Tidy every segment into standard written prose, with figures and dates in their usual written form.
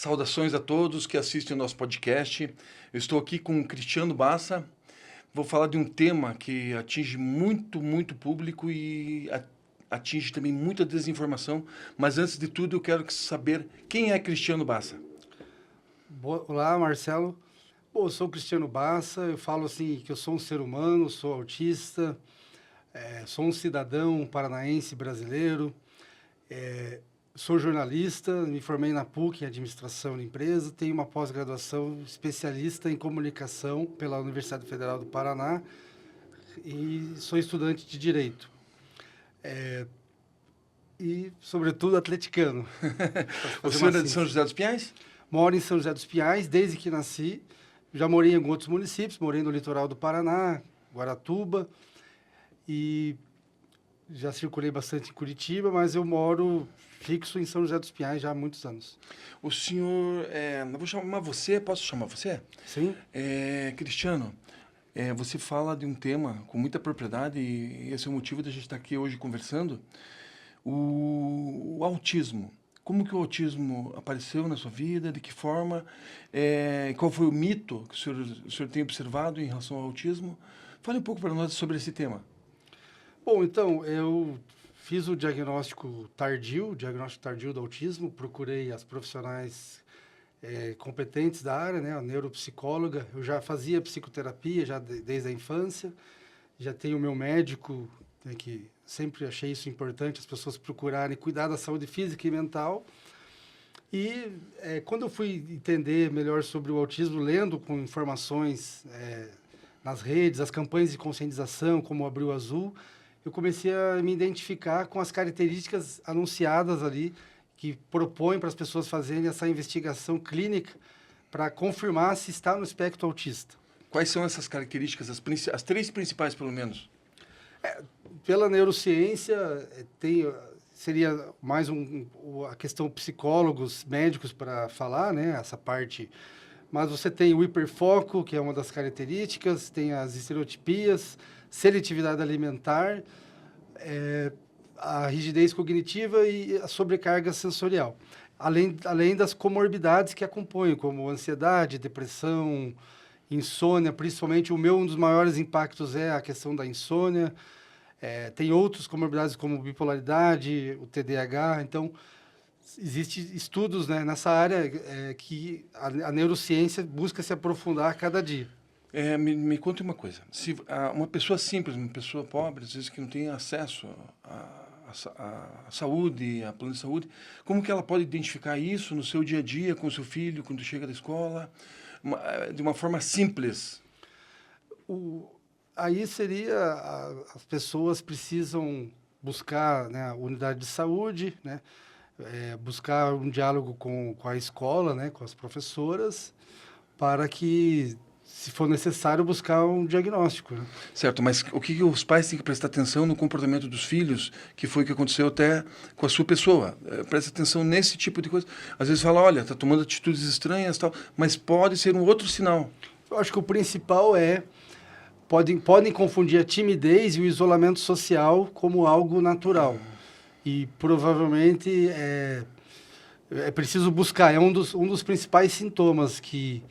Saudações a todos que assistem o nosso podcast. Eu estou aqui com o Cristiano Bassa. Vou falar de um tema que atinge muito público e atinge também muita desinformação. Mas antes de tudo, eu quero saber quem é Cristiano Bassa. Olá, Marcelo. Bom, eu sou o Cristiano Bassa. Eu falo assim que eu sou um ser humano, sou autista, sou um cidadão paranaense brasileiro. Sou jornalista, me formei na PUC em Administração de Empresa, tenho uma pós-graduação especialista em comunicação pela Universidade Federal do Paraná e sou estudante de Direito. E, sobretudo, atleticano. O senhor é de São José dos Pinhais? Moro em São José dos Pinhais desde que nasci. Já morei em outros municípios, morei no litoral do Paraná, Guaratuba, e já circulei bastante em Curitiba, mas eu moro fixo em São José dos Pinhais já há muitos anos. O senhor, eu vou chamar você, posso chamar você? Sim. Cristiano, você fala de um tema com muita propriedade e esse é o motivo de a gente estar aqui hoje conversando. O autismo. Como que o autismo apareceu na sua vida? De que forma? Qual foi o mito que o senhor tem observado em relação ao autismo? Fale um pouco para nós sobre esse tema. Bom, então, eu fiz o diagnóstico tardio do autismo, procurei as profissionais competentes da área, né, a neuropsicóloga. Eu já fazia psicoterapia já desde a infância, já tenho o meu médico, né, que sempre achei isso importante, as pessoas procurarem cuidar da saúde física e mental. E quando eu fui entender melhor sobre o autismo, lendo com informações nas redes, as campanhas de conscientização, como o Abril Azul, eu comecei a me identificar com as características anunciadas ali, que propõem para as pessoas fazerem essa investigação clínica para confirmar se está no espectro autista. Quais são essas características, as três principais, pelo menos? Pela neurociência, seria mais a questão psicólogos, médicos para falar, né, essa parte. Mas você tem o hiperfoco, que é uma das características, tem as estereotipias, seletividade alimentar, a rigidez cognitiva e a sobrecarga sensorial. Além das comorbidades que acompanham, como ansiedade, depressão, insônia, principalmente um dos maiores impactos é a questão da insônia. Tem outras comorbidades como bipolaridade, o TDAH. Então, existem estudos, né, nessa área que a neurociência busca se aprofundar a cada dia. Me conte uma coisa. Se uma pessoa simples, uma pessoa pobre, às vezes que não tem acesso à saúde, a plano de saúde, como que ela pode identificar isso no seu dia a dia com o seu filho, quando chega da escola, de uma forma simples? Aí as pessoas precisam buscar, né, a unidade de saúde, né, buscar um diálogo com a escola, né, com as professoras, para que, se for necessário, buscar um diagnóstico. Né? Certo, mas o que os pais têm que prestar atenção no comportamento dos filhos, que foi o que aconteceu até com a sua pessoa? Presta atenção nesse tipo de coisa. Às vezes fala, olha, está tomando atitudes estranhas e tal, mas pode ser um outro sinal. Eu acho que o principal podem confundir a timidez e o isolamento social como algo natural. E provavelmente é preciso buscar, é um dos principais sintomas que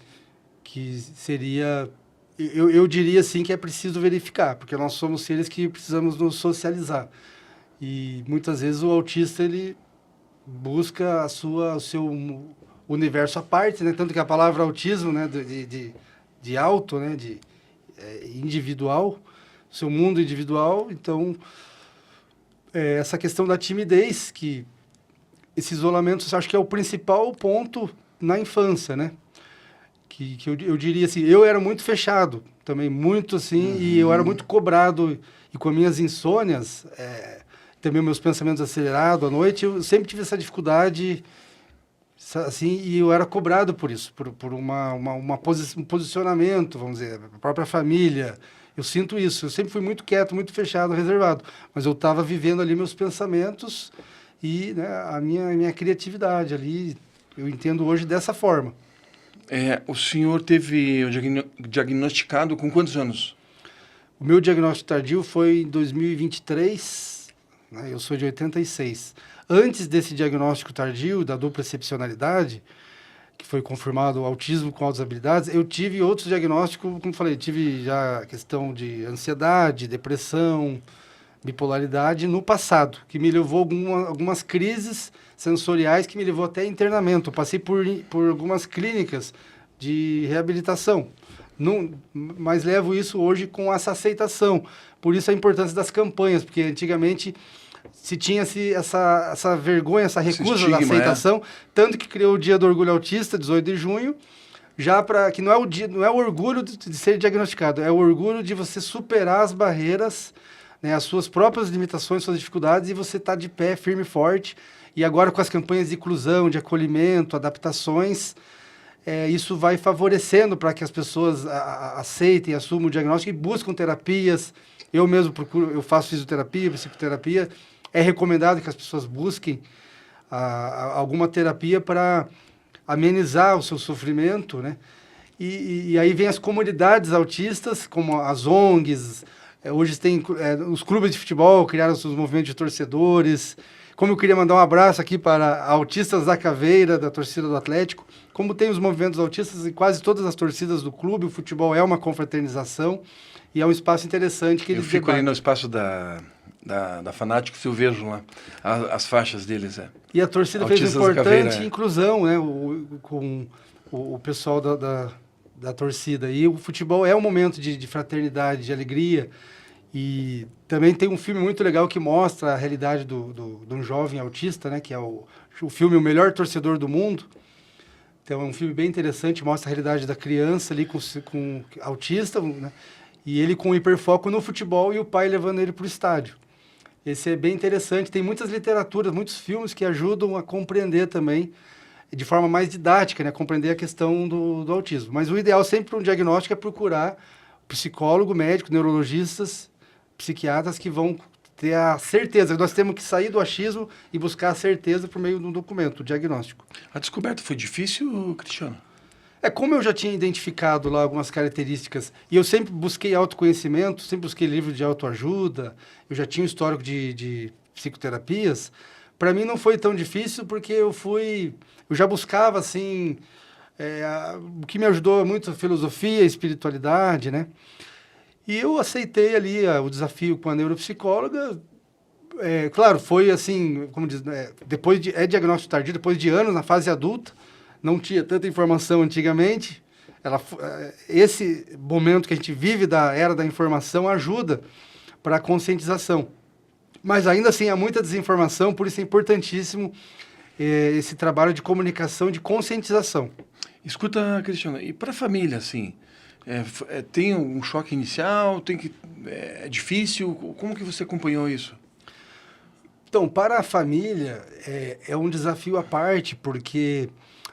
seria, eu diria assim que é preciso verificar, porque nós somos seres que precisamos nos socializar. E muitas vezes o autista, ele busca o seu universo à parte, né? Tanto que a palavra autismo, né, de auto, né, de individual, seu mundo individual. Então, essa questão da timidez, que esse isolamento, acho que é o principal ponto na infância, né? Que eu diria assim, eu era muito fechado, também muito assim, e eu era muito cobrado, e com as minhas insônias, também meus pensamentos acelerados à noite, eu sempre tive essa dificuldade, assim, e eu era cobrado por isso, por um posicionamento, vamos dizer, a própria família. Eu sinto isso, eu sempre fui muito quieto, muito fechado, reservado, mas eu estava vivendo ali meus pensamentos e, né, a minha criatividade ali, eu entendo hoje dessa forma. O senhor teve diagnosticado com quantos anos? O meu diagnóstico tardio foi em 2023, né, eu sou de 86. Antes desse diagnóstico tardio, da dupla excepcionalidade, que foi confirmado o autismo com altas habilidades, eu tive outros diagnósticos, como falei, tive já questão de ansiedade, depressão, bipolaridade no passado, que me levou a algumas crises sensoriais que me levou até internamento. Eu passei por algumas clínicas de reabilitação, mas levo isso hoje com essa aceitação. Por isso a importância das campanhas, porque antigamente se tinha essa vergonha, essa recusa da aceitação, tanto que criou o Dia do Orgulho Autista, 18 de junho, já para que não é o orgulho de ser diagnosticado, é o orgulho de você superar as barreiras, né, as suas próprias limitações, suas dificuldades, e você tá de pé, firme e forte. E agora com as campanhas de inclusão, de acolhimento, adaptações, isso vai favorecendo para que as pessoas aceitem, assumam o diagnóstico e buscam terapias. Eu mesmo eu faço fisioterapia, psicoterapia. É recomendado que as pessoas busquem alguma terapia para amenizar o seu sofrimento, né? E aí vem as comunidades autistas, como as ONGs. Hoje tem os clubes de futebol, criaram os movimentos de torcedores. Como eu queria mandar um abraço aqui para autistas da Caveira, da torcida do Atlético. Como tem os movimentos autistas em quase todas as torcidas do clube, o futebol é uma confraternização e é um espaço interessante que eles Eu fico debatem. ali no espaço da Fanáticos, eu vejo lá as faixas deles. E a torcida Autistas fez uma da Caveira, importante inclusão, né, com o pessoal da torcida. E o futebol é um momento de fraternidade, de alegria. E também tem um filme muito legal que mostra a realidade de um jovem autista, né, que é o filme O Melhor Torcedor do Mundo. Então é um filme bem interessante, mostra a realidade da criança ali com autista, né, e ele com hiperfoco no futebol e o pai levando ele para o estádio. Esse é bem interessante, tem muitas literaturas, muitos filmes que ajudam a compreender também, de forma mais didática, né, compreender a questão do autismo. Mas o ideal sempre para um diagnóstico é procurar psicólogo, médico, neurologistas, psiquiatras que vão ter a certeza. Nós temos que sair do achismo e buscar a certeza por meio de um documento, o diagnóstico. A descoberta foi difícil, Cristiano? Como eu já tinha identificado lá algumas características, e eu sempre busquei autoconhecimento, sempre busquei livros de autoajuda, eu já tinha um histórico de psicoterapias, para mim não foi tão difícil porque eu já buscava, assim, o que me ajudou muito a filosofia, a espiritualidade, né? E eu aceitei ali o desafio com a neuropsicóloga. Claro, foi assim, como diz, depois diagnóstico tardio, depois de anos na fase adulta, não tinha tanta informação antigamente. Esse momento que a gente vive da era da informação ajuda para a conscientização. Mas ainda assim há muita desinformação, por isso é importantíssimo esse trabalho de comunicação, de conscientização. Escuta, Cristiano, e para a família, assim, tem um choque inicial, é difícil? Como que você acompanhou isso? Então, para a família, é um desafio à parte, porque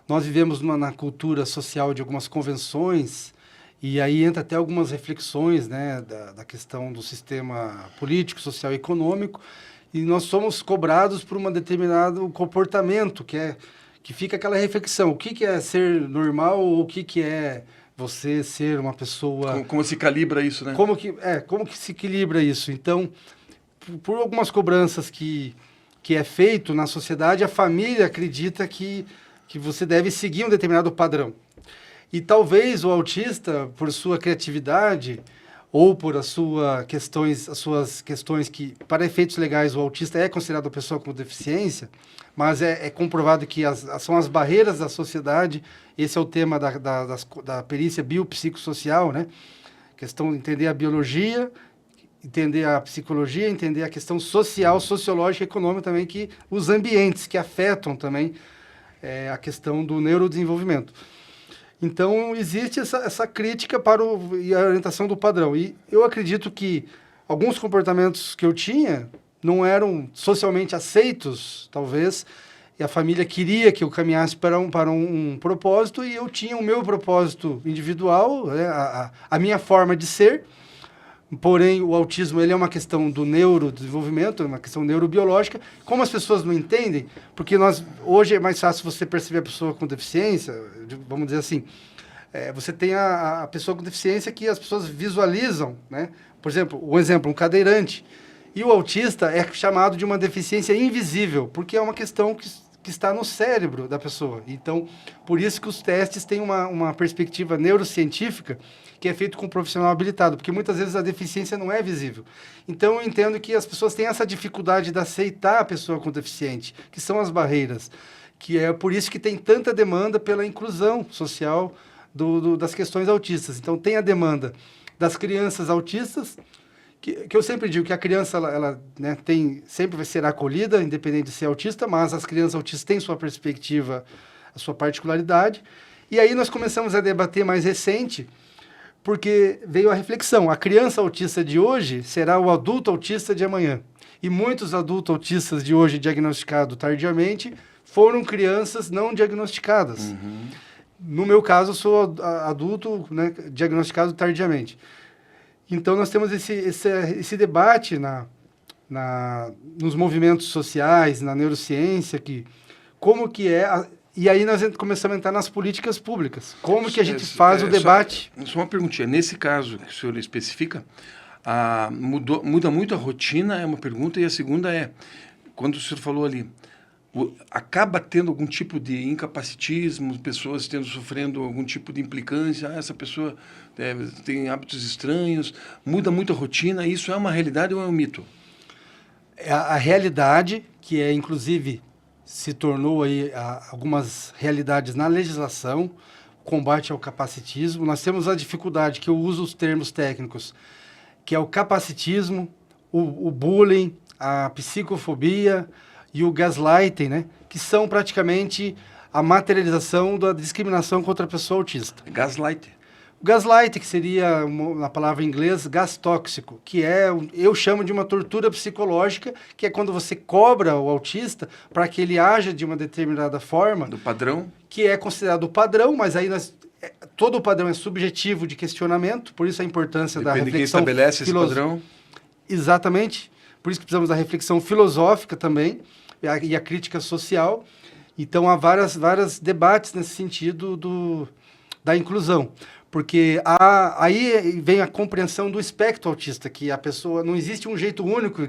nós vivemos na cultura social de algumas convenções, e aí entra até algumas reflexões, né, da questão do sistema político, social e econômico, e nós somos cobrados por um determinado comportamento, que fica aquela reflexão, o que é ser normal ou o que é você ser uma pessoa... Como se calibra isso, né? Como que se equilibra isso? Então, por algumas cobranças que é feito na sociedade, a família acredita que você deve seguir um determinado padrão. E talvez o autista, por sua criatividade ou por as suas questões que, para efeitos legais, o autista é considerado uma pessoa com deficiência, mas é comprovado que são as barreiras da sociedade. Esse é o tema da perícia biopsicossocial, né? Questão de entender a biologia, entender a psicologia, entender a questão social, sociológica e econômica também, que os ambientes que afetam também a questão do neurodesenvolvimento. Então, existe essa crítica e a orientação do padrão. E eu acredito que alguns comportamentos que eu tinha não eram socialmente aceitos, talvez, e a família queria que eu caminhasse para um propósito, e eu tinha o meu propósito individual, né, a minha forma de ser. Porém, o autismo ele é uma questão do neurodesenvolvimento, é uma questão neurobiológica. Como as pessoas não entendem, porque hoje é mais fácil você perceber a pessoa com deficiência, vamos dizer assim, você tem a pessoa com deficiência que as pessoas visualizam, né? Por exemplo, um cadeirante. E o autista é chamado de uma deficiência invisível, porque é uma questão que está no cérebro da pessoa. Então, por isso que os testes têm uma perspectiva neurocientífica que é feito com um profissional habilitado, porque muitas vezes a deficiência não é visível. Então, eu entendo que as pessoas têm essa dificuldade de aceitar a pessoa com deficiente, que são as barreiras, que é por isso que tem tanta demanda pela inclusão social das questões autistas. Então, tem a demanda das crianças autistas, que eu sempre digo que a criança ela né, sempre vai ser acolhida, independente de ser autista, mas as crianças autistas têm sua perspectiva, a sua particularidade. E aí nós começamos a debater mais recente, porque veio a reflexão. A criança autista de hoje será o adulto autista de amanhã. E muitos adultos autistas de hoje diagnosticados tardiamente foram crianças não diagnosticadas. Uhum. No meu caso, eu sou adulto, né, diagnosticado tardiamente. Então, nós temos esse debate nos movimentos sociais, na neurociência, como que é... E aí nós começamos a entrar nas políticas públicas. Como que a gente faz o debate? Só uma perguntinha. Nesse caso que o senhor especifica, muda muito a rotina, é uma pergunta, e a segunda é, quando o senhor falou ali, acaba tendo algum tipo de incapacitismo, pessoas sofrendo algum tipo de implicância, essa pessoa tem hábitos estranhos, muda muito a rotina, isso é uma realidade ou é um mito? A realidade, que é inclusive se tornou aí algumas realidades na legislação, combate ao capacitismo, nós temos a dificuldade, que eu uso os termos técnicos, que é o capacitismo, o bullying, a psicofobia e o gaslighting, né? Que são praticamente a materialização da discriminação contra a pessoa autista. Gaslight. O gaslight, que seria, na palavra em inglês, gás tóxico, que eu chamo de uma tortura psicológica, que é quando você cobra o autista para que ele haja de uma determinada forma. Do padrão. Que é considerado o padrão, mas aí todo o padrão é subjetivo de questionamento, por isso a importância da reflexão. Depende de quem estabelece esse padrão. Exatamente. Por isso que precisamos da reflexão filosófica também, e a crítica social. Então, há vários debates nesse sentido da inclusão. Porque aí vem a compreensão do espectro autista, que a pessoa... Não existe um jeito único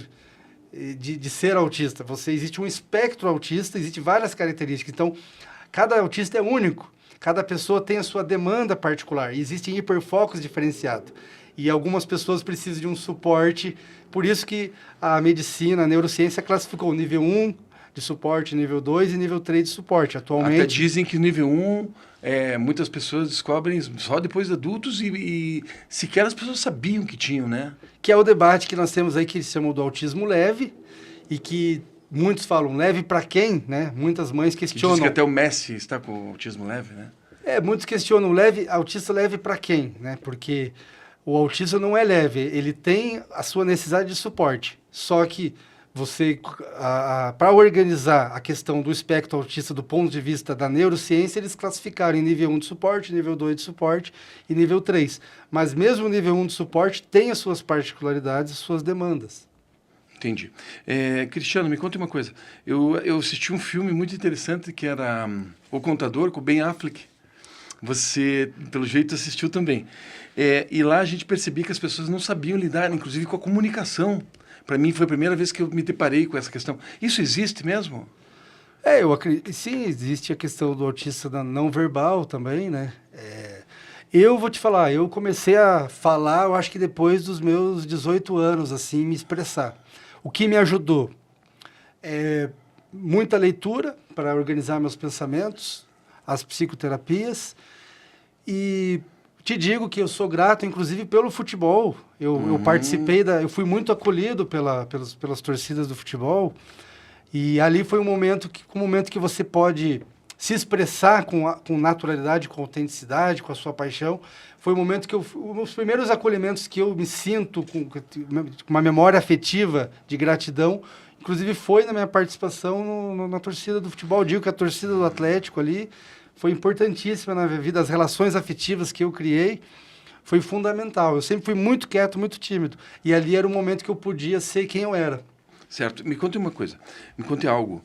de ser autista. Existe um espectro autista, existem várias características. Então, cada autista é único. Cada pessoa tem a sua demanda particular. E existem hiperfocos diferenciados. E algumas pessoas precisam de um suporte. Por isso que a medicina, a neurociência classificou nível 1 de suporte, nível 2 e nível 3 de suporte. Atualmente... Até dizem que nível 1... muitas pessoas descobrem só depois de adultos e sequer as pessoas sabiam que tinham, né? Que é o debate que nós temos aí, que se chama do autismo leve, e que muitos falam, leve para quem, né? Muitas mães questionam. Diz que até o Messi está com autismo leve, né? Muitos questionam, autista leve para quem, né? Porque o autista não é leve, ele tem a sua necessidade de suporte, só que você, para organizar a questão do espectro autista do ponto de vista da neurociência, eles classificaram em nível 1 de suporte, nível 2 de suporte e nível 3. Mas mesmo o nível 1 de suporte tem as suas particularidades e suas demandas. Entendi. Cristiano, me conta uma coisa. Eu assisti um filme muito interessante que era O Contador, com o Ben Affleck. Você, pelo jeito, assistiu também. E lá a gente percebia que as pessoas não sabiam lidar, inclusive com a comunicação. Para mim, foi a primeira vez que eu me deparei com essa questão. Isso existe mesmo? Eu acredito. Sim, existe a questão do autista não verbal também, né? Eu vou te falar, eu comecei a falar, eu acho que depois dos meus 18 anos, assim, me expressar. O que me ajudou? Muita leitura para organizar meus pensamentos, as psicoterapias, e... Te digo que eu sou grato, inclusive, pelo futebol. Eu participei eu fui muito acolhido pelas torcidas do futebol. E ali foi um momento que você pode se expressar com naturalidade, com autenticidade, com a sua paixão. Foi um momento que os primeiros acolhimentos que eu me sinto com uma memória afetiva de gratidão, inclusive foi na minha participação na torcida do futebol. Eu digo que a torcida do Atlético ali foi importantíssima na minha vida, as relações afetivas que eu criei, foi fundamental. Eu sempre fui muito quieto, muito tímido. E ali era o momento que eu podia ser quem eu era. Certo. Me conte uma coisa, me conte algo.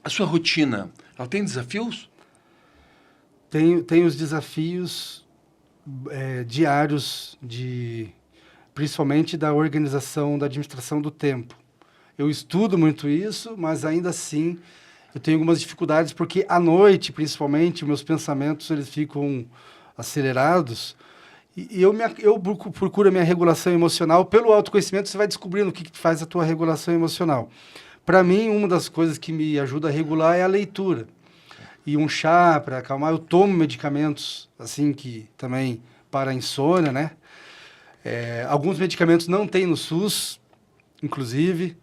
A sua rotina, ela tem desafios? Tem os desafios diários, principalmente da organização, da administração do tempo. eu estudo muito isso, mas ainda assim eu tenho algumas dificuldades, porque à noite, principalmente, meus pensamentos eles ficam acelerados, e eu procuro a minha regulação emocional. Pelo autoconhecimento, você vai descobrindo o que faz a tua regulação emocional. Para mim, uma das coisas que me ajuda a regular é a leitura. E um chá para acalmar. Eu tomo medicamentos, assim, que também para a insônia, né? Alguns medicamentos não tem no SUS, inclusive,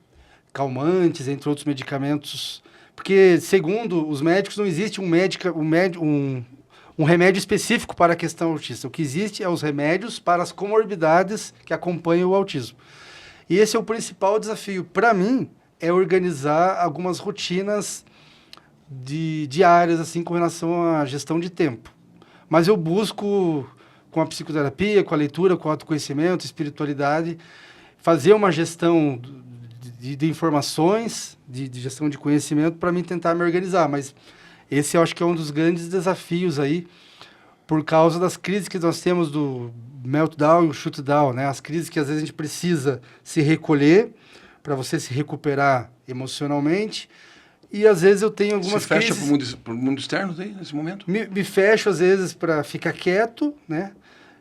calmantes, entre outros medicamentos. Porque, segundo os médicos, não existe um remédio específico para a questão autista. O que existe é os remédios para as comorbidades que acompanham o autismo. E esse é o principal desafio. Para mim, é organizar algumas rotinas diárias, assim, com relação à gestão de tempo. Mas eu busco, com a psicoterapia, com a leitura, com o autoconhecimento, espiritualidade, fazer uma gestão de informações, de gestão de conhecimento, para mim tentar me organizar. Mas esse eu acho que é um dos grandes desafios aí, por causa das crises que nós temos do meltdown e o shutdown, né? As crises que às vezes a gente precisa se recolher para você se recuperar emocionalmente. E às vezes eu tenho algumas crises... Você fecha para o mundo externo aí, nesse momento? Me fecho às vezes para ficar quieto, né?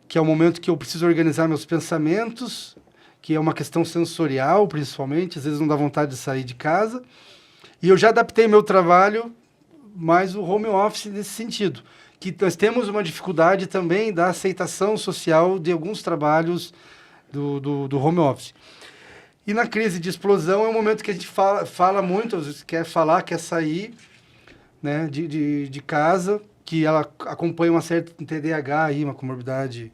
Que é o momento que eu preciso organizar meus pensamentos, que é uma questão sensorial, principalmente. Às vezes não dá vontade de sair de casa. E eu já adaptei meu trabalho mais o home office nesse sentido. Que nós temos uma dificuldade também da aceitação social de alguns trabalhos do home office. E na crise de explosão é um momento que a gente fala muito, às vezes quer falar, quer sair, né, de casa, que ela acompanha uma certa TDAH, aí, uma comorbidade.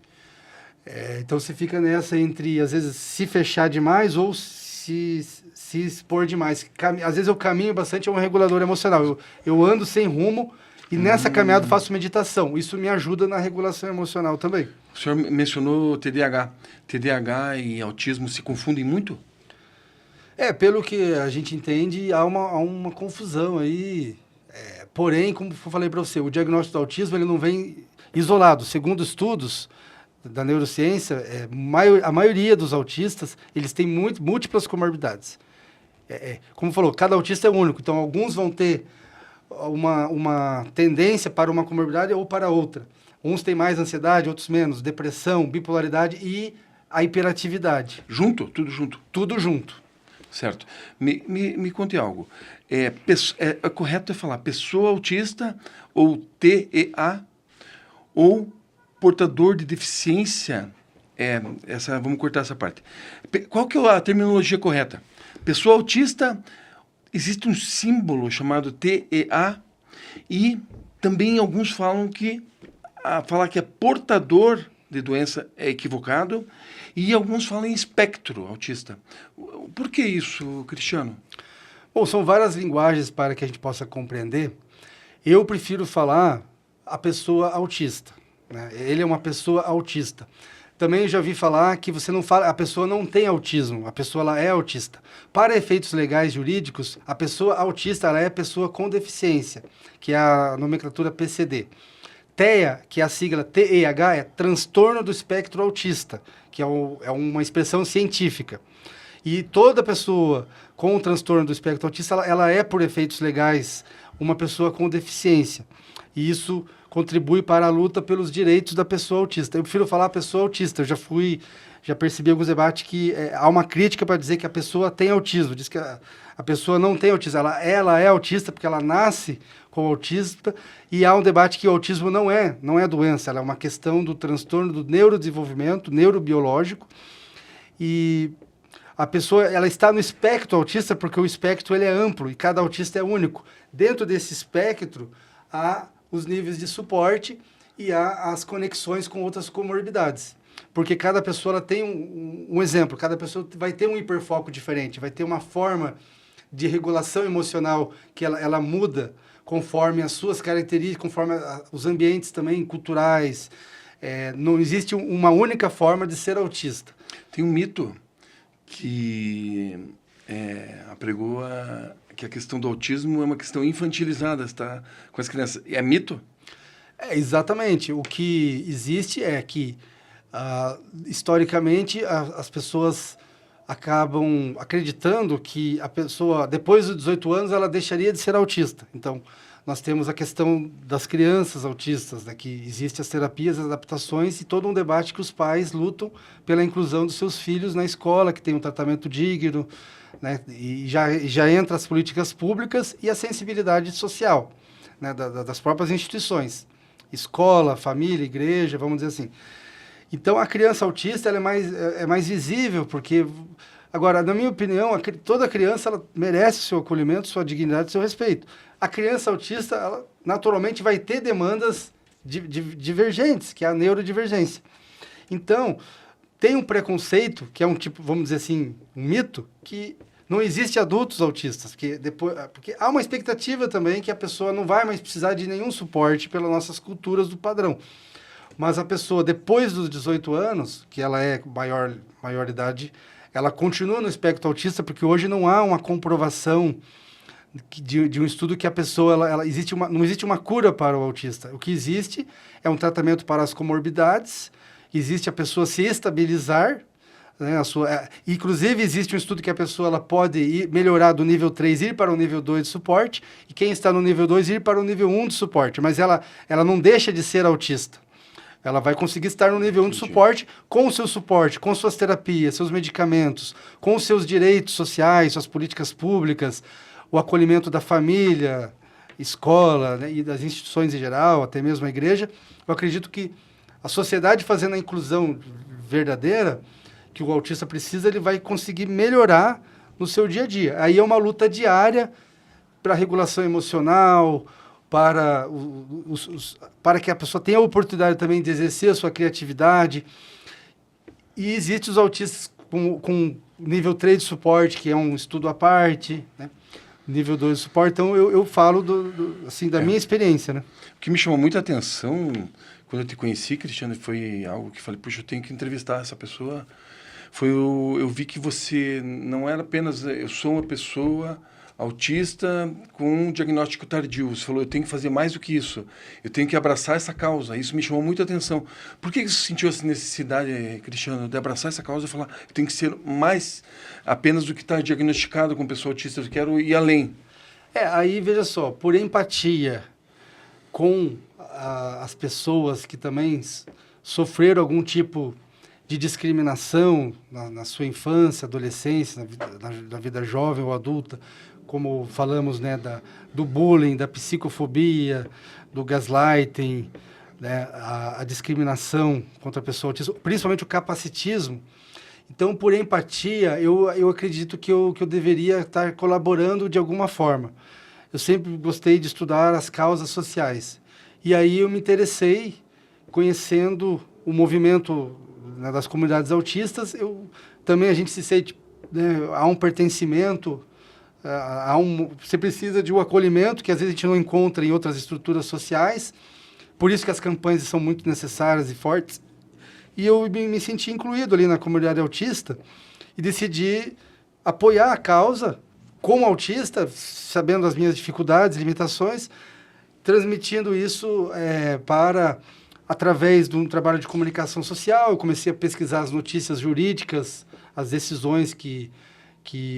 Então você fica nessa entre, às vezes, se fechar demais ou se expor demais. Às vezes eu caminho bastante, é um regulador emocional. Eu ando sem rumo e nessa caminhada faço meditação. Isso me ajuda na regulação emocional também. O senhor mencionou TDAH. TDAH e autismo se confundem muito? Pelo que a gente entende, há uma confusão aí. Porém, como eu falei para você, o diagnóstico do autismo ele não vem isolado. Segundo estudos da neurociência, a maioria dos autistas eles têm múltiplas comorbidades. Como falou, cada autista é único. Então, alguns vão ter uma tendência para uma comorbidade ou para outra. Uns têm mais ansiedade, outros menos. Depressão, bipolaridade e a hiperatividade. Junto? Tudo junto? Tudo junto. Certo. Me conte algo. É correto falar pessoa autista ou TEA ou portador de deficiência? Vamos cortar essa parte. Qual que é a terminologia correta? Pessoa autista, existe um símbolo chamado TEA e também alguns falam que falar que é portador de doença é equivocado e alguns falam em espectro autista. Por que isso, Cristiano? Bom, são várias linguagens para que a gente possa compreender. Eu prefiro falar a pessoa autista, né? Ele é uma pessoa autista. Também já vi falar que você não fala, a pessoa não tem autismo, a pessoa ela é autista. Para efeitos legais jurídicos, a pessoa autista ela é pessoa com deficiência, que é a nomenclatura PCD. TEA, que é a sigla TEAH, é transtorno do espectro autista, que é uma expressão científica. E toda pessoa com o transtorno do espectro autista, ela é, por efeitos legais, uma pessoa com deficiência. E isso contribui para a luta pelos direitos da pessoa autista. Eu prefiro falar pessoa autista. Eu já percebi em alguns debates que há uma crítica para dizer que a pessoa tem autismo. Diz que a pessoa não tem autismo. Ela é autista porque ela nasce com autismo. E há um debate que o autismo não é doença. Ela é uma questão do transtorno do neurodesenvolvimento, neurobiológico. E a pessoa ela está no espectro autista porque o espectro ele é amplo e cada autista é único. Dentro desse espectro, há os níveis de suporte e há as conexões com outras comorbidades. Porque cada pessoa ela tem um exemplo, cada pessoa vai ter um hiperfoco diferente, vai ter uma forma de regulação emocional que ela muda conforme as suas características, conforme os ambientes também culturais. Não existe uma única forma de ser autista. Tem um mito que apregoa que a questão do autismo é uma questão infantilizada, está com as crianças. É mito? Exatamente. O que existe é que, historicamente, as pessoas acabam acreditando que a pessoa, depois dos 18 anos, ela deixaria de ser autista. Então, nós temos a questão das crianças autistas, né, que existem as terapias, as adaptações e todo um debate que os pais lutam pela inclusão dos seus filhos na escola, que tem um tratamento digno, né, e já entra as políticas públicas e a sensibilidade social, né, das próprias instituições, escola, família, igreja, vamos dizer assim. Então, a criança autista ela é mais visível, porque... Agora, na minha opinião, toda criança ela merece o seu acolhimento, sua dignidade, seu respeito. A criança autista, ela, naturalmente, vai ter demandas divergentes, que é a neurodivergência. Então, tem um preconceito, que é um tipo, vamos dizer assim, um mito, que não existe adultos autistas, porque há uma expectativa também que a pessoa não vai mais precisar de nenhum suporte pelas nossas culturas do padrão. Mas a pessoa, depois dos 18 anos, que ela é maior idade, ela continua no espectro autista, porque hoje não há uma comprovação de um estudo que a pessoa, não existe uma cura para o autista. O que existe é um tratamento para as comorbidades, existe a pessoa se estabilizar, né, inclusive existe um estudo que a pessoa ela pode melhorar do nível 3, ir para o nível 2 de suporte, e quem está no nível 2 ir para o nível 1 de suporte, mas ela não deixa de ser autista. Ela vai conseguir estar no nível 1 de suporte, com o seu suporte, com suas terapias, seus medicamentos, com os seus direitos sociais, suas políticas públicas, o acolhimento da família, escola, né, e das instituições em geral, até mesmo a igreja. Eu acredito que a sociedade fazendo a inclusão verdadeira, que o autista precisa, ele vai conseguir melhorar no seu dia a dia. Aí é uma luta diária para a regulação emocional, para que a pessoa tenha a oportunidade também de exercer a sua criatividade. E existem os autistas com nível 3 de suporte, que é um estudo à parte, né? Nível 2 de suporte. Então, eu falo assim, da minha experiência, né? O que me chamou muita atenção, quando eu te conheci, Cristiano, foi algo que falei, puxa, eu tenho que entrevistar essa pessoa. Eu vi que você não era apenas, eu sou uma pessoa autista com um diagnóstico tardio. Você falou, eu tenho que fazer mais do que isso. Eu tenho que abraçar essa causa. Isso me chamou muita atenção. Por que você sentiu essa necessidade, Cristiano, de abraçar essa causa e falar, eu tenho que ser mais apenas do que está diagnosticado com pessoa autista, eu quero ir além? Aí, veja só, por empatia com as pessoas que também sofreram algum tipo de discriminação na sua infância, adolescência, na vida jovem ou adulta, como falamos, né, do bullying, da psicofobia, do gaslighting, né, a discriminação contra a pessoa autista, principalmente o capacitismo. Então, por empatia, eu acredito que eu deveria estar colaborando de alguma forma. Eu sempre gostei de estudar as causas sociais. E aí eu me interessei, conhecendo o movimento, né, das comunidades autistas. Também a gente se sente, né, há um pertencimento, você precisa de um acolhimento que às vezes a gente não encontra em outras estruturas sociais. Por isso que as campanhas são muito necessárias e fortes. E eu me senti incluído ali na comunidade autista e decidi apoiar a causa como autista, sabendo as minhas dificuldades e limitações, transmitindo isso através de um trabalho de comunicação social. Eu comecei a pesquisar as notícias jurídicas, as decisões que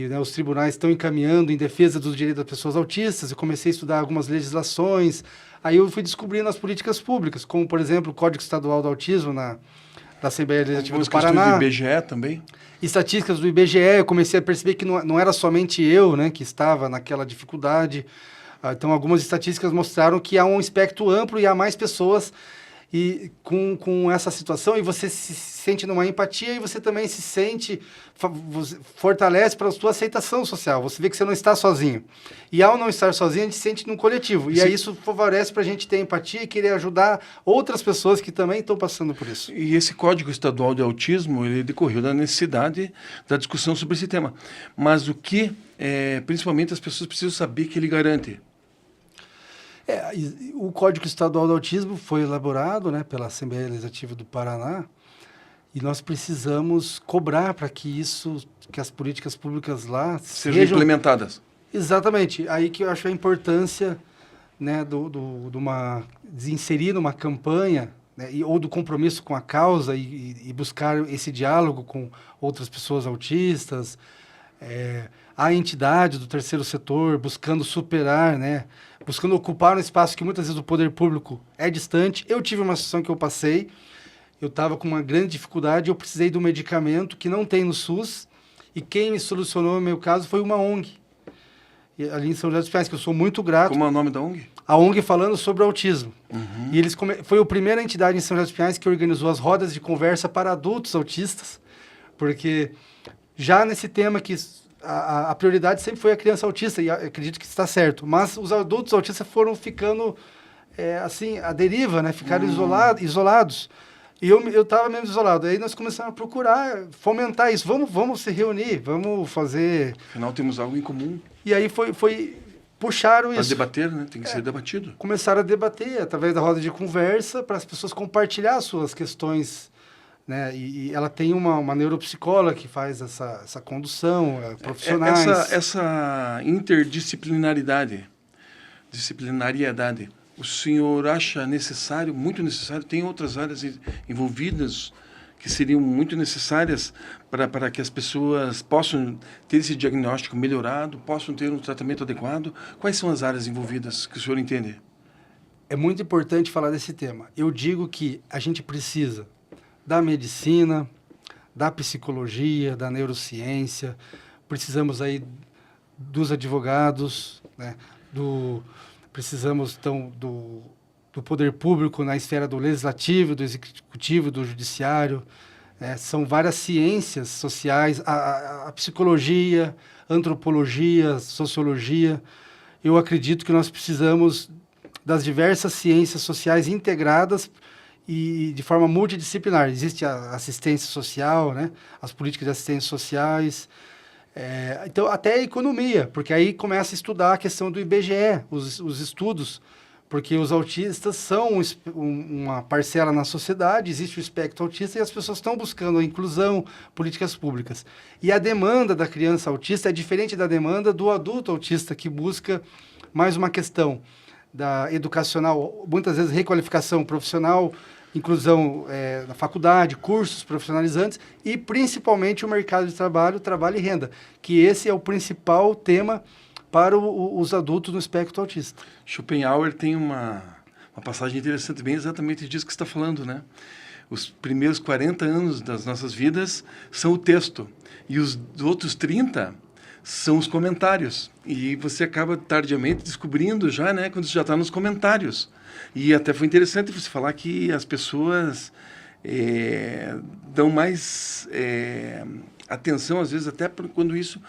né, os tribunais estão encaminhando em defesa dos direitos das pessoas autistas. Eu comecei a estudar algumas legislações. Aí eu fui descobrindo as políticas públicas, como, por exemplo, o Código Estadual do Autismo da Assembleia Legislativa do Paraná. Do IBGE também? Estatísticas do IBGE. Eu comecei a perceber que não era somente eu, né, que estava naquela dificuldade. Então, algumas estatísticas mostraram que há um espectro amplo e há mais pessoas com essa situação, e você se sente numa empatia e você também se sente, fortalece para a sua aceitação social. Você vê que você não está sozinho. E ao não estar sozinho, a gente se sente num coletivo. E aí isso favorece para a gente ter empatia e querer ajudar outras pessoas que também estão passando por isso. E esse Código Estadual de Autismo, ele decorreu da necessidade da discussão sobre esse tema. Mas o que, principalmente, as pessoas precisam saber que ele garante? O Código Estadual do Autismo foi elaborado, né, pela Assembleia Legislativa do Paraná, e nós precisamos cobrar para que as políticas públicas lá sejam implementadas. Exatamente. Aí que eu acho a importância, né, de inserir numa campanha, né, ou do compromisso com a causa e buscar esse diálogo com outras pessoas autistas, a entidade do terceiro setor buscando superar, né, buscando ocupar um espaço que muitas vezes o poder público é distante. Eu tive uma situação que eu passei, eu estava com uma grande dificuldade, eu precisei de um medicamento que não tem no SUS, e quem me solucionou o meu caso foi uma ONG, ali em São José dos Pinhais, que eu sou muito grato. Como é o nome da ONG? A ONG falando sobre o autismo. Uhum. E foi a primeira entidade em São José dos Pinhais que organizou as rodas de conversa para adultos autistas, porque já nesse tema que a prioridade sempre foi a criança autista, e acredito que está certo, mas os adultos autistas foram ficando, assim, à deriva, né? Ficaram isolados. E eu estava mesmo isolado. Aí nós começamos a procurar, fomentar isso. Vamos se reunir, vamos fazer... Afinal, temos algo em comum. E aí puxaram isso. Para debater, né? Tem que ser debatido. Começaram a debater através da roda de conversa para as pessoas compartilhar suas questões, né? E ela tem uma neuropsicóloga que faz essa condução, profissionais. Essa interdisciplinariedade, o senhor acha necessário, muito necessário, tem outras áreas envolvidas que seriam muito necessárias para que as pessoas possam ter esse diagnóstico melhorado, possam ter um tratamento adequado? Quais são as áreas envolvidas que o senhor entende? É muito importante falar desse tema. Eu digo que a gente precisa da medicina, da psicologia, da neurociência, precisamos aí dos advogados, né? Precisamos, então, do poder público na esfera do legislativo, do executivo, do judiciário. São várias ciências sociais, a psicologia, antropologia, sociologia. Eu acredito que nós precisamos das diversas ciências sociais integradas e de forma multidisciplinar. Existe a assistência social, né? As políticas de assistência sociais. Então, até a economia, porque aí começa a estudar a questão do IBGE, os estudos, porque os autistas são uma parcela na sociedade, existe o espectro autista e as pessoas estão buscando a inclusão, políticas públicas. E a demanda da criança autista é diferente da demanda do adulto autista, que busca mais uma questão da educacional, muitas vezes requalificação profissional, inclusão na faculdade, cursos profissionalizantes e, principalmente, o mercado de trabalho e renda, que esse é o principal tema para os adultos no espectro autista. Schopenhauer tem uma passagem interessante, bem exatamente disso que você está falando, né? Os primeiros 40 anos das nossas vidas são o texto, e os outros 30 são os comentários. E você acaba tardiamente descobrindo já, né, quando você já está nos comentários. E até foi interessante você falar que as pessoas dão mais atenção, às vezes, até quando isso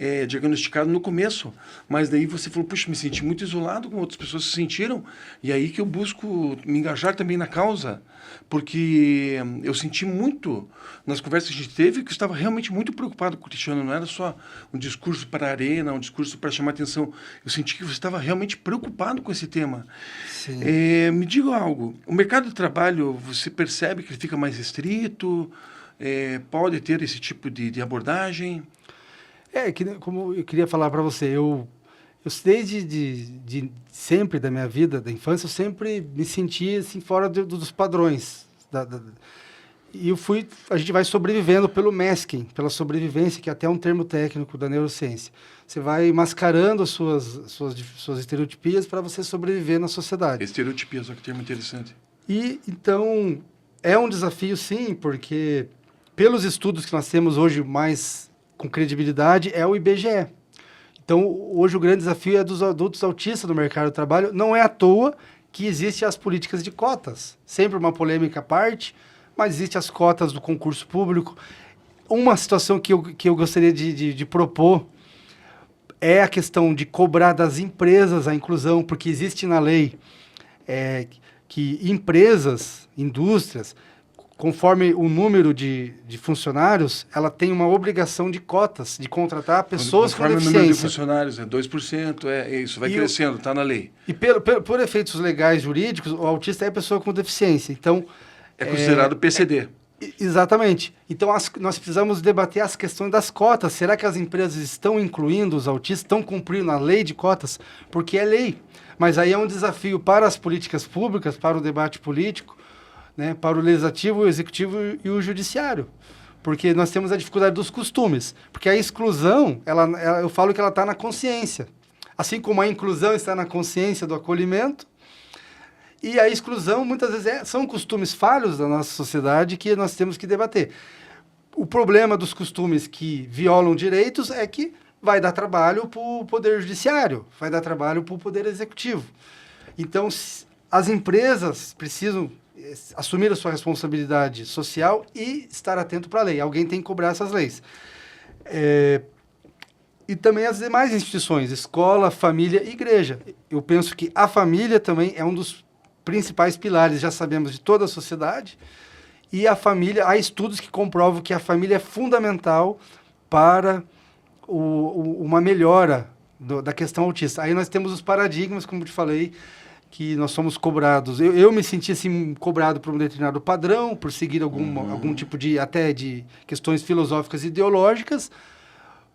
é diagnosticado no começo. Mas daí você falou, puxa, me senti muito isolado, como outras pessoas se sentiram. E aí que eu busco me engajar também na causa, porque eu senti muito, nas conversas que a gente teve, que eu estava realmente muito preocupado com o Cristiano. Não era só um discurso para a arena, um discurso para chamar atenção. Eu senti que você estava realmente preocupado com esse tema. Sim. Me diga algo, o mercado de trabalho, você percebe que ele fica mais restrito? Pode ter esse tipo de abordagem? Como eu queria falar para você, eu desde sempre da minha vida, da infância, eu sempre me senti assim, fora dos padrões. E a gente vai sobrevivendo pelo masking, pela sobrevivência, que é até um termo técnico da neurociência. Você vai mascarando as suas estereotipias para você sobreviver na sociedade. Estereotipia, só que termo interessante. E, então, é um desafio, sim, porque pelos estudos que nós temos hoje mais com credibilidade, é o IBGE. Então, hoje o grande desafio é dos adultos autistas no mercado de trabalho. Não é à toa que existem as políticas de cotas. Sempre uma polêmica à parte, mas existem as cotas do concurso público. Uma situação que eu gostaria de propor é a questão de cobrar das empresas a inclusão, porque existe na lei que empresas, indústrias, conforme o número de funcionários, ela tem uma obrigação de cotas, de contratar pessoas com deficiência. Conforme o número de funcionários, 2%, isso vai crescendo, está na lei. E por efeitos legais jurídicos, o autista é pessoa com deficiência. Então, é considerado PCD. Exatamente. Então, nós precisamos debater as questões das cotas. Será que as empresas estão incluindo os autistas, estão cumprindo a lei de cotas? Porque é lei. Mas aí é um desafio para as políticas públicas, para o debate político, né, para o legislativo, o executivo e o judiciário. Porque nós temos a dificuldade dos costumes. Porque a exclusão, eu falo que ela está na consciência. Assim como a inclusão está na consciência do acolhimento, e a exclusão, muitas vezes, são costumes falhos da nossa sociedade que nós temos que debater. O problema dos costumes que violam direitos é que vai dar trabalho para o Poder Judiciário, vai dar trabalho para o Poder Executivo. Então, as empresas precisam assumir a sua responsabilidade social e estar atento para a lei. Alguém tem que cobrar essas leis. E também as demais instituições, escola, família e igreja. Eu penso que a família também é um dos principais pilares, já sabemos, de toda a sociedade. E a família, há estudos que comprovam que a família é fundamental para uma melhora da questão autista. Aí nós temos os paradigmas, como eu te falei, que nós somos cobrados. Eu me senti assim, cobrado por um determinado padrão, por seguir algum tipo de questões filosóficas e ideológicas,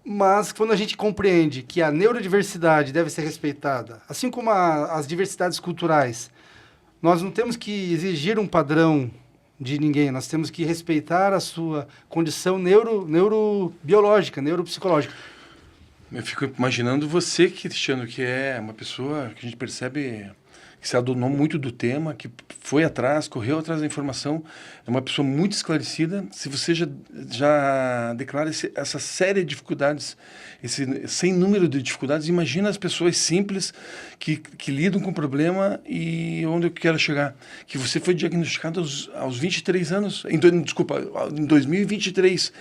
mas quando a gente compreende que a neurodiversidade deve ser respeitada, assim como as diversidades culturais, nós não temos que exigir um padrão de ninguém, nós temos que respeitar a sua condição neurobiológica, neuropsicológica. Eu fico imaginando você, Cristiano, que é uma pessoa que a gente percebe que se adonou muito do tema, que foi atrás, correu atrás da informação, é uma pessoa muito esclarecida. Se você já declara essa série de dificuldades, esse sem número de dificuldades, imagina as pessoas simples que lidam com o problema e onde eu quero chegar. Que você foi diagnosticado aos 23 anos, em 2023.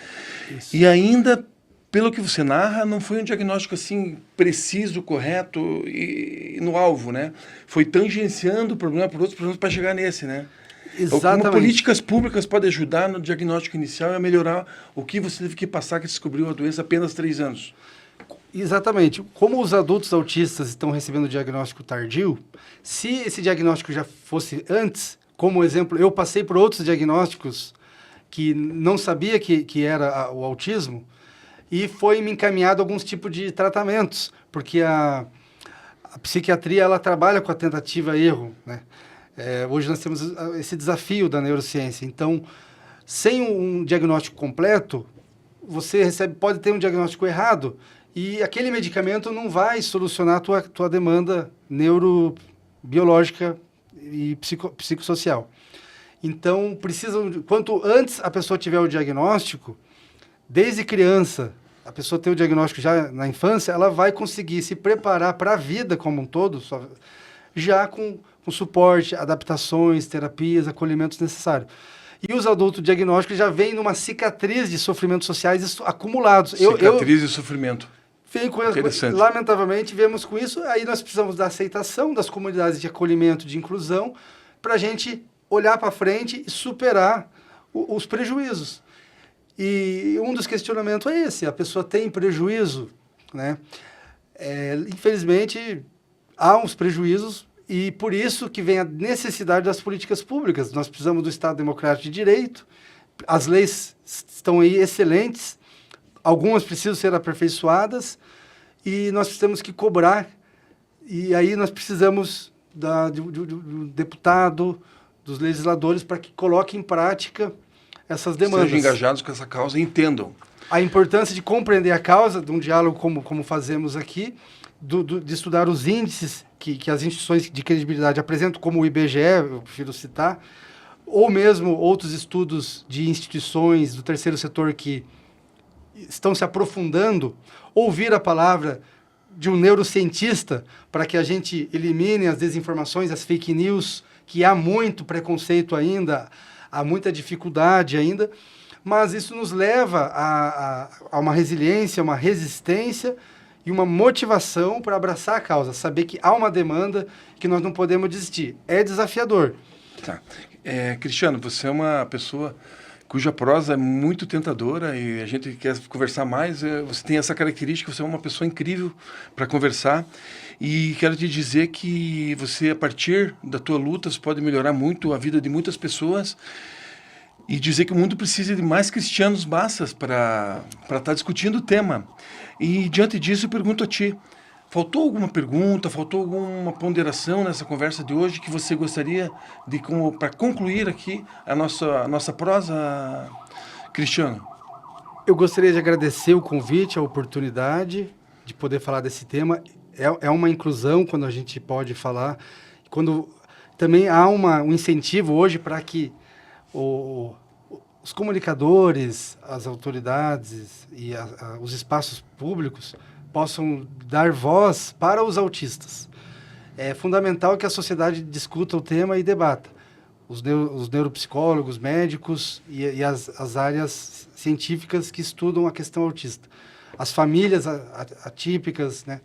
Isso. E ainda, pelo que você narra, não foi um diagnóstico assim preciso, correto e no alvo, né? Foi tangenciando o problema por outros problemas para chegar nesse, né? Exatamente. Como políticas públicas podem ajudar no diagnóstico inicial e a melhorar o que você teve que passar, que descobriu a doença apenas 3 anos. Exatamente. Como os adultos autistas estão recebendo diagnóstico tardio, se esse diagnóstico já fosse antes, como exemplo, eu passei por outros diagnósticos que não sabia que era o autismo, e foi me encaminhado a alguns tipos de tratamentos, porque a psiquiatria ela trabalha com a tentativa e erro, né? Hoje nós temos esse desafio da neurociência. Então, sem um diagnóstico completo, você pode ter um diagnóstico errado e aquele medicamento não vai solucionar a tua demanda neurobiológica e psicossocial. Então, quanto antes a pessoa tiver o diagnóstico, desde criança, a pessoa tem o diagnóstico já na infância, ela vai conseguir se preparar para a vida como um todo, já com suporte, adaptações, terapias, acolhimentos necessários. E os adultos diagnósticos já vêm numa cicatriz de sofrimentos sociais acumulados. Cicatriz e sofrimento. Lamentavelmente, vemos com isso, aí nós precisamos da aceitação das comunidades de acolhimento, de inclusão, para a gente olhar para frente e superar os prejuízos. E um dos questionamentos é esse, a pessoa tem prejuízo, né? Infelizmente, há uns prejuízos e por isso que vem a necessidade das políticas públicas. Nós precisamos do Estado Democrático de Direito, as leis estão aí excelentes, algumas precisam ser aperfeiçoadas e nós temos que cobrar, e aí nós precisamos do deputado, dos legisladores para que coloquem em prática essas demandas. Sejam engajados com essa causa e entendam. A importância de compreender a causa, de um diálogo como fazemos aqui, de estudar os índices que as instituições de credibilidade apresentam, como o IBGE, eu prefiro citar, ou mesmo outros estudos de instituições do terceiro setor que estão se aprofundando, ouvir a palavra de um neurocientista para que a gente elimine as desinformações, as fake news, que há muito preconceito ainda, há muita dificuldade ainda, mas isso nos leva a uma resiliência, uma resistência e uma motivação para abraçar a causa, saber que há uma demanda que nós não podemos desistir. É desafiador. Tá. Cristiano, você é uma pessoa cuja prosa é muito tentadora e a gente quer conversar mais. Você tem essa característica, você é uma pessoa incrível para conversar. E quero te dizer que você, a partir da tua luta, você pode melhorar muito a vida de muitas pessoas e dizer que o mundo precisa de mais cristianos massas para estar discutindo o tema. E, diante disso, eu pergunto a ti, Faltou alguma pergunta, faltou alguma ponderação nessa conversa de hoje que você gostaria de, para concluir aqui a nossa prosa, Cristiano? Eu gostaria de agradecer o convite, a oportunidade de poder falar desse tema. É uma inclusão quando a gente pode falar. Quando também há um incentivo hoje para que os comunicadores, as autoridades e os espaços públicos possam dar voz para os autistas. É fundamental que a sociedade discuta o tema e debata. Os neuropsicólogos, médicos e as áreas científicas que estudam a questão autista. As famílias atípicas, né?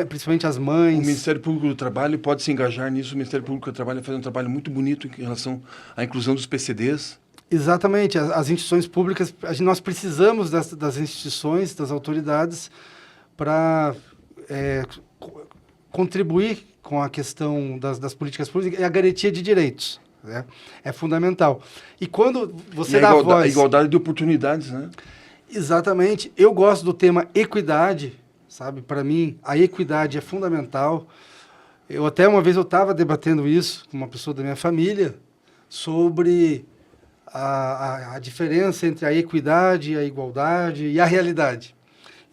Principalmente as mães. O Ministério Público do Trabalho pode se engajar nisso. O Ministério Público do Trabalho faz um trabalho muito bonito em relação à inclusão dos PCDs. Exatamente. As instituições públicas, nós precisamos das instituições, das autoridades, para contribuir com a questão das políticas públicas e a garantia de direitos. Né? É fundamental. E quando você dá voz... A igualdade de oportunidades, né? Exatamente. Eu gosto do tema equidade, sabe? Para mim, a equidade é fundamental. Até uma vez eu estava debatendo isso com uma pessoa da minha família sobre a diferença entre a equidade, a igualdade e a realidade.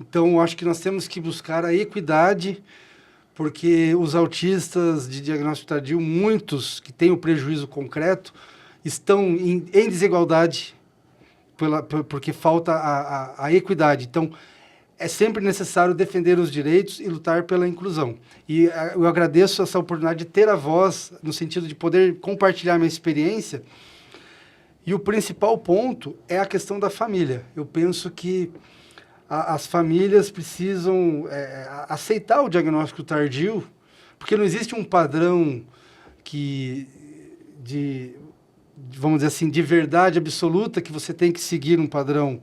Então, eu acho que nós temos que buscar a equidade, porque os autistas de diagnóstico tardio, muitos que têm o prejuízo concreto, estão em desigualdade porque falta a equidade. Então, é sempre necessário defender os direitos e lutar pela inclusão. E eu agradeço essa oportunidade de ter a voz, no sentido de poder compartilhar minha experiência. E o principal ponto é a questão da família. Eu penso que as famílias precisam aceitar o diagnóstico tardio, porque não existe um padrão vamos dizer assim, de verdade absoluta, que você tem que seguir um padrão.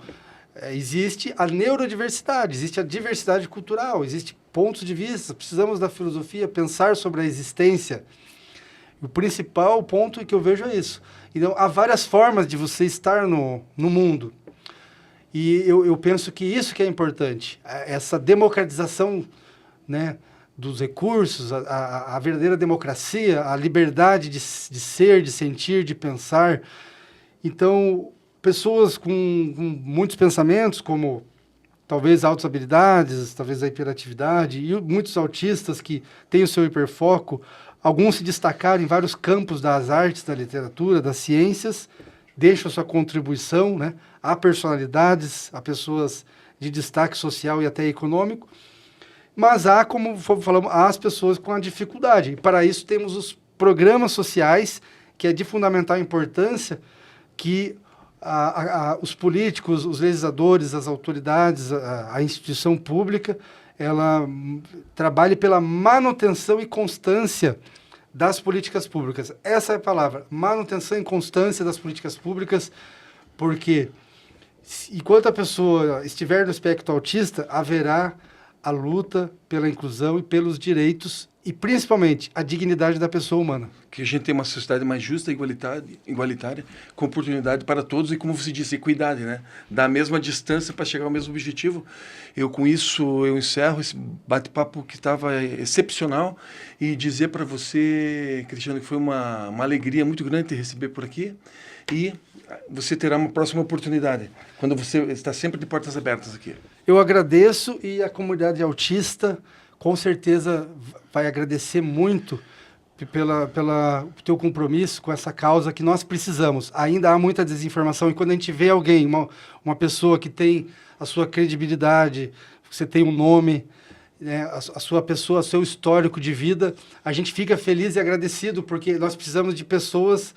Existe a neurodiversidade, existe a diversidade cultural, existe pontos de vista. Precisamos da filosofia pensar sobre a existência. O principal ponto que eu vejo é isso. Então, há várias formas de você estar no mundo. E eu penso que isso que é importante, essa democratização, né, dos recursos, a verdadeira democracia, a liberdade de ser, de sentir, de pensar. Então, pessoas com muitos pensamentos, como talvez altas habilidades, talvez a hiperatividade, e muitos autistas que têm o seu hiperfoco, alguns se destacaram em vários campos das artes, da literatura, das ciências, deixam a sua contribuição, né? Há personalidades, há pessoas de destaque social e até econômico, mas há, como falamos, há as pessoas com a dificuldade. E para isso temos os programas sociais, que é de fundamental importância, que os políticos, os legisladores, as autoridades, a instituição pública, ela trabalhe pela manutenção e constância das políticas públicas. Essa é a palavra, manutenção e constância das políticas públicas, porque enquanto a pessoa estiver no espectro autista, haverá a luta pela inclusão e pelos direitos e, principalmente, a dignidade da pessoa humana. Que a gente tem uma sociedade mais justa e igualitária, com oportunidade para todos e, como você disse, equidade, né? Da mesma distância para chegar ao mesmo objetivo. Com isso, eu encerro esse bate-papo que estava excepcional e dizer para você, Cristiano, que foi uma alegria muito grande te receber por aqui e você terá uma próxima oportunidade, quando você está sempre de portas abertas aqui. Eu agradeço e a comunidade autista, com certeza, vai agradecer muito pelo teu compromisso com essa causa que nós precisamos. Ainda há muita desinformação e quando a gente vê alguém, uma pessoa que tem a sua credibilidade, você tem um nome, né, a sua pessoa, o seu histórico de vida, a gente fica feliz e agradecido porque nós precisamos de pessoas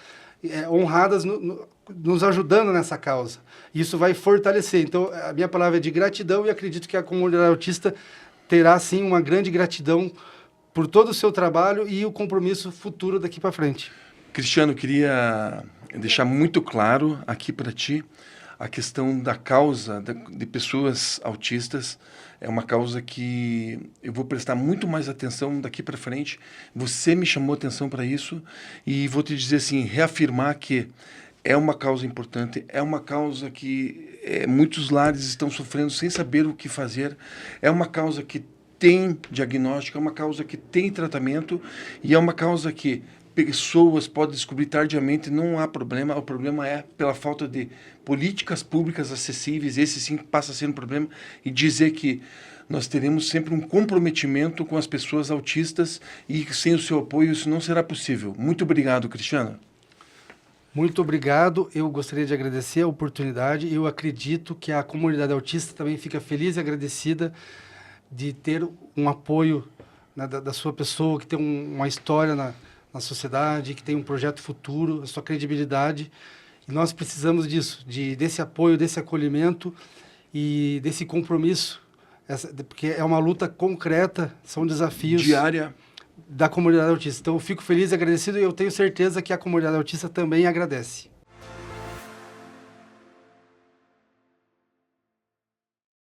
honradas nos ajudando nessa causa. Isso vai fortalecer. Então, a minha palavra é de gratidão e acredito que a comunidade autista terá, sim, uma grande gratidão por todo o seu trabalho e o compromisso futuro daqui para frente. Cristiano, queria deixar muito claro aqui para ti a questão da causa de pessoas autistas. É uma causa que eu vou prestar muito mais atenção daqui para frente. Você me chamou atenção para isso e vou te dizer assim, reafirmar que é uma causa importante, é uma causa que muitos lares estão sofrendo sem saber o que fazer, é uma causa que tem diagnóstico, é uma causa que tem tratamento e é uma causa que pessoas podem descobrir tardiamente, não há problema. O problema é pela falta de políticas públicas acessíveis. Esse sim passa a ser um problema. E dizer que nós teremos sempre um comprometimento com as pessoas autistas e sem o seu apoio isso não será possível. Muito obrigado, Cristiano. Muito obrigado. Eu gostaria de agradecer a oportunidade. Eu acredito que a comunidade autista também fica feliz e agradecida de ter um apoio, né, da sua pessoa, que tem uma história na sociedade, que tem um projeto futuro, a sua credibilidade. E nós precisamos disso, desse apoio, desse acolhimento e desse compromisso, porque é uma luta concreta, são desafios Diária. da comunidade autista. Então, eu fico feliz e agradecido e eu tenho certeza que a comunidade autista também agradece.